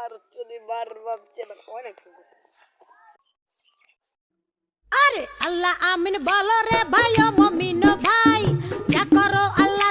আর যদি বার ভাবছে না অনেক আরে আল্লাহ আমিন বলো রে ভাই ও মমিন ভাই যা করো আল্লাহ